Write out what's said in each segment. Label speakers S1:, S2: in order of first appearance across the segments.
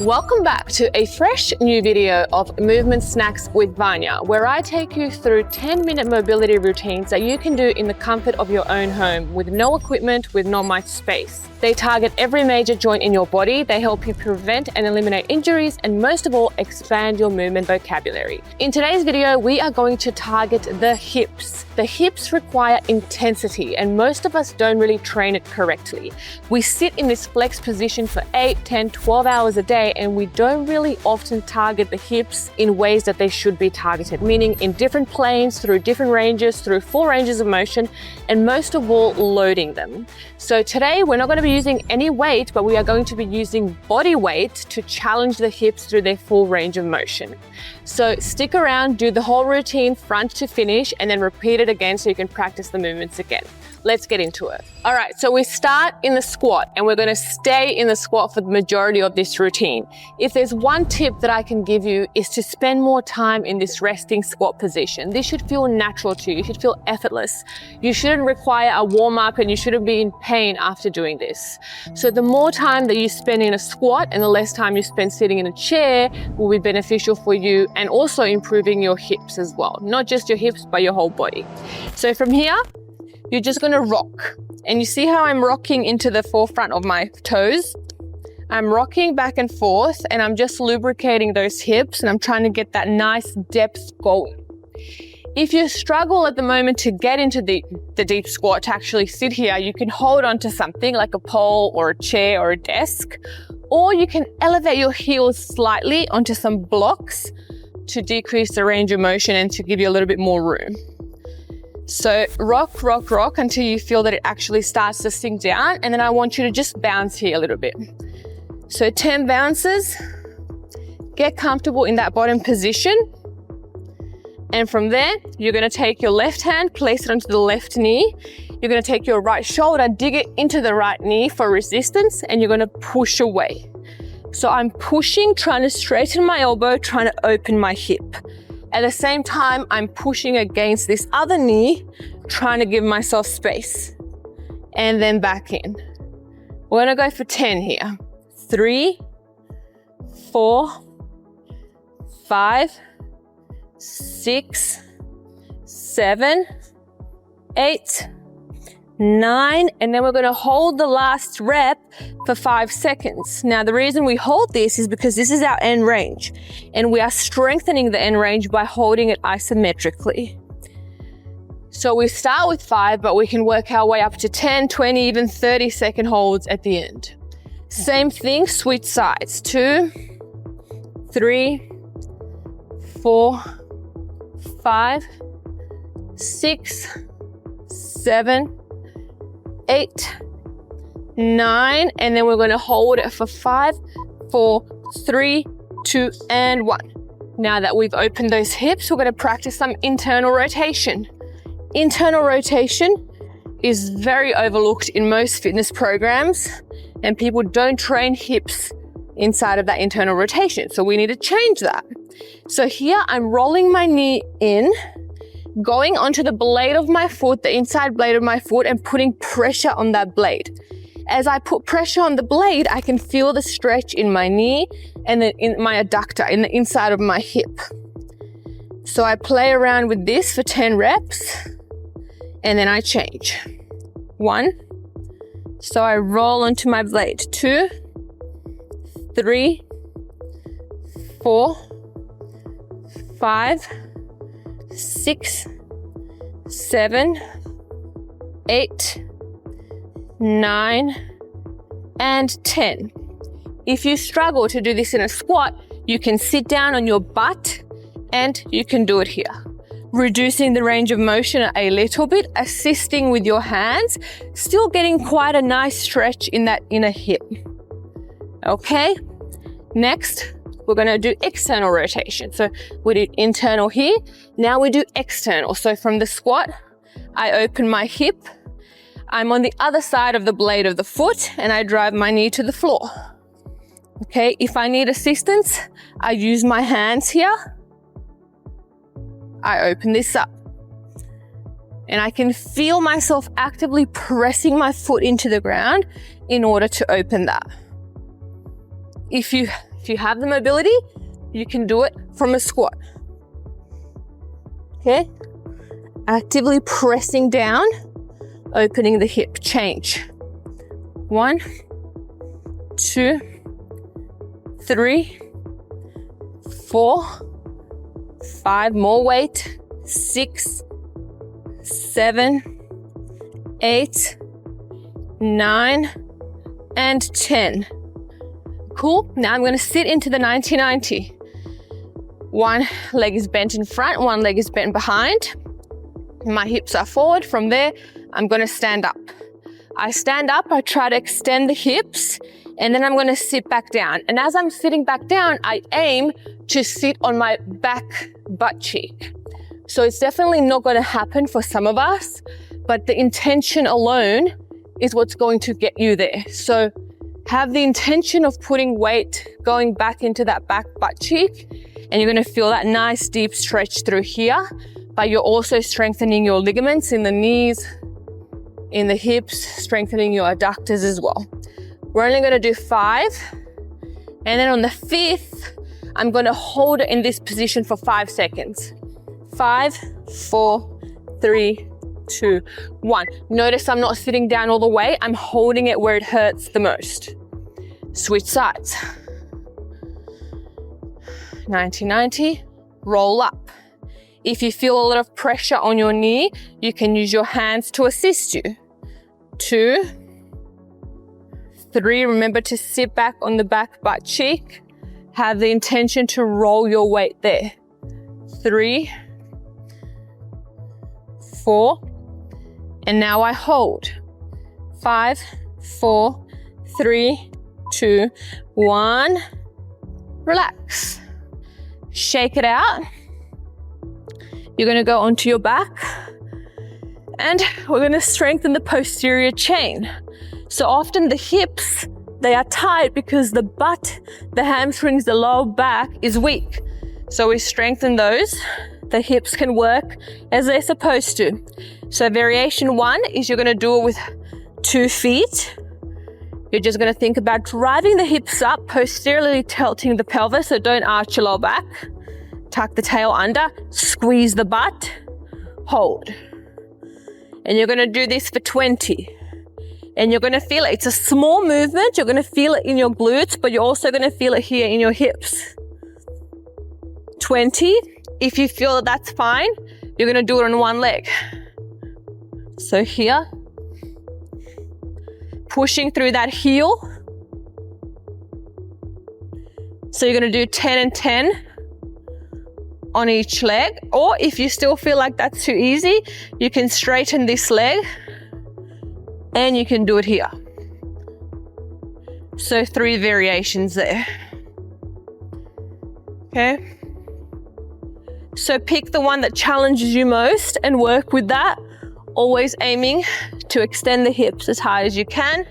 S1: Welcome back to a fresh new video of Movement Snacks with Vanya, where I take you through 10-minute mobility routines that you can do in the comfort of your own home with no equipment, with not much space. They target every major joint in your body, they help you prevent and eliminate injuries, and most of all, expand your movement vocabulary. In today's video, we are going to target the hips. The hips require intensity, and most of us don't really train it correctly. We sit in this flex position for 8, 10, 12 hours a day, and we don't really often target the hips in ways that they should be targeted, meaning in different planes, through different ranges, through full ranges of motion, and most of all, loading them. So today, we're not going to be using any weight, but we are going to be using body weight to challenge the hips through their full range of motion. So stick around, do the whole routine front to finish, and then repeat it again so you can practice the movements again. Let's get into it. All right, so we start in the squat, and we're going to stay in the squat for the majority of this routine. If there's one tip that I can give you, is to spend more time in this resting squat position. This should feel natural to you. You should feel effortless. You shouldn't require a warm-up, and you shouldn't be in pain after doing this. So the more time that you spend in a squat and the less time you spend sitting in a chair will be beneficial for you, and also improving your hips as well. Not just your hips, but your whole body. So from here, you're just going to rock. And you see how I'm rocking into the forefront of my toes? I'm rocking back and forth, and I'm just lubricating those hips, and I'm trying to get that nice depth going. If you struggle at the moment to get into the deep squat, to actually sit here, you can hold onto something like a pole or a chair or a desk, or you can elevate your heels slightly onto some blocks to decrease the range of motion and to give you a little bit more room. So rock, rock, rock until you feel that it actually starts to sink down, and then I want you to just bounce here a little bit. So 10 bounces, get comfortable in that bottom position. And from there, you're gonna take your left hand, place it onto the left knee. You're gonna take your right shoulder, dig it into the right knee for resistance, and you're gonna push away. So I'm pushing, trying to straighten my elbow, trying to open my hip. At the same time, I'm pushing against this other knee, trying to give myself space. And then back in. We're gonna go for 10 here. 3, 4, 5, 6, 7, 8, 9, and then we're going to hold the last rep for 5 seconds. Now, the reason we hold this is because this is our end range, and we are strengthening the end range by holding it isometrically. So we start with 5, but we can work our way up to 10, 20, even 30-second holds at the end. Same thing, switch sides. 2, 3, 4, 5, 6, 7, 8, 9, and then we're going to hold it for 5, 4, 3, 2, and 1. Now that we've opened those hips, we're going to practice some internal rotation. Internal rotation is very overlooked in most fitness programs, and people don't train hips inside of that internal rotation. So we need to change that. So here I'm rolling my knee in, going onto the blade of my foot, the inside blade of my foot, and putting pressure on that blade. As I put pressure on the blade, I can feel the stretch in my knee and then in my adductor, in the inside of my hip. So I play around with this for 10 reps, and then I change. 1. So I roll onto my blade. 2, 3, 4, 5, 6, 7, 8, 9, and 10. If you struggle to do this in a squat, you can sit down on your butt and you can do it here. Reducing the range of motion a little bit, assisting with your hands, still getting quite a nice stretch in that inner hip. Okay, next, we're going to do external rotation. So we did internal here. Now we do external. So from the squat, I open my hip. I'm on the other side of the blade of the foot, and I drive my knee to the floor. Okay, if I need assistance, I use my hands here. I open this up. And I can feel myself actively pressing my foot into the ground in order to open that. If you if you have the mobility, you can do it from a squat. Okay? Actively pressing down, opening the hip, change. 1, 2, 3, 4, 5, more weight, 6, 7, 8, 9, and 10. Cool. Now I'm going to sit into the 90-90. One leg is bent in front, one leg is bent behind. My hips are forward. From there, I'm going to stand up. I stand up, I try to extend the hips, and then I'm going to sit back down. And as I'm sitting back down, I aim to sit on my back butt cheek. So it's definitely not going to happen for some of us, but the intention alone is what's going to get you there. So have the intention of putting weight going back into that back butt cheek, and you're going to feel that nice deep stretch through here, but you're also strengthening your ligaments in the knees, in the hips, strengthening your adductors as well. We're only going to do 5, and then on the 5th, I'm going to hold it in this position for 5 seconds. 5, 4, 3, 2, 1. Notice I'm not sitting down all the way. I'm holding it where it hurts the most. Switch sides. 90-90, roll up. If you feel a lot of pressure on your knee, you can use your hands to assist you. 2, 3, remember to sit back on the back butt cheek. Have the intention to roll your weight there. 3, 4, and now I hold. 5, 4, 3, 2, 1. Relax. Shake it out. You're going to go onto your back, and we're going to strengthen the posterior chain. So often the hips, they are tight because the butt, the hamstrings, the lower back is weak. So we strengthen those. The hips can work as they're supposed to. So variation 1 is you're going to do it with 2 feet. You're just going to think about driving the hips up, posteriorly tilting the pelvis, so don't arch your lower back. Tuck the tail under, squeeze the butt, hold. And you're going to do this for 20. And you're going to feel it. It's a small movement. You're going to feel it in your glutes, but you're also going to feel it here in your hips. 20. If you feel that that's fine, you're going to do it on one leg. So here, pushing through that heel. So you're going to do 10 and 10 on each leg. Or if you still feel like that's too easy, you can straighten this leg and you can do it here. So 3 variations there. Okay. So pick the one that challenges you most and work with that. Always aiming to extend the hips as high as you can.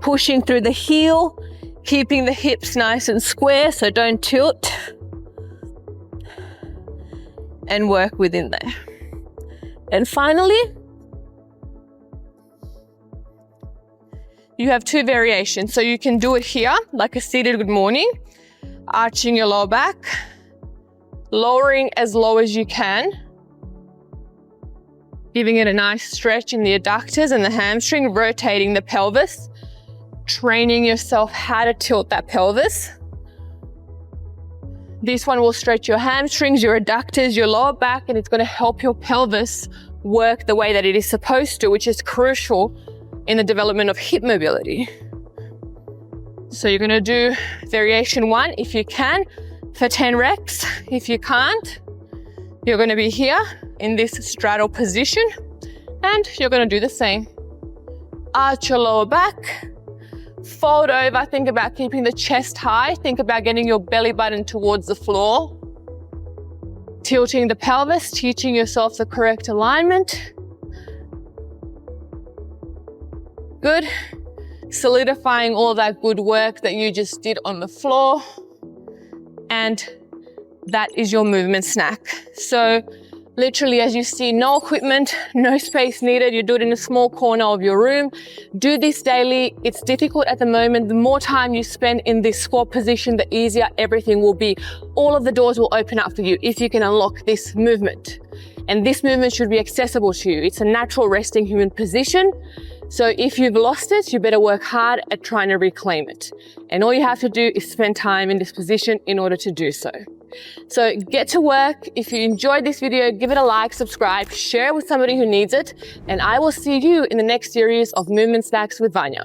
S1: Pushing through the heel, keeping the hips nice and square so don't tilt. And work within there. And finally, you have 2 variations. So you can do it here, like a seated good morning, arching your lower back, lowering as low as you can, giving it a nice stretch in the adductors and the hamstring, rotating the pelvis, training yourself how to tilt that pelvis. This one will stretch your hamstrings, your adductors, your lower back, and it's going to help your pelvis work the way that it is supposed to, which is crucial in the development of hip mobility. So you're going to do variation 1 if you can for 10 reps. If you can't, you're going to be here in this straddle position, and you're going to do the same. Arch your lower back, fold over, think about keeping the chest high, think about getting your belly button towards the floor, tilting the pelvis, teaching yourself the correct alignment. Good. Solidifying all that good work that you just did on the floor. And that is your movement snack. So Literally, as you see, no equipment, no space needed. You do it in a small corner of your room. Do this daily. It's difficult at the moment. The more time you spend in this squat position, the easier everything will be. All of the doors will open up for you if you can unlock this movement. And this movement should be accessible to you. It's a natural resting human position. So if you've lost it, you better work hard at trying to reclaim it. And all you have to do is spend time in this position in order to do so. So get to work. If you enjoyed this video, give it a like, subscribe, share it with somebody who needs it, and I will see you in the next series of Movement Snacks with Vanya.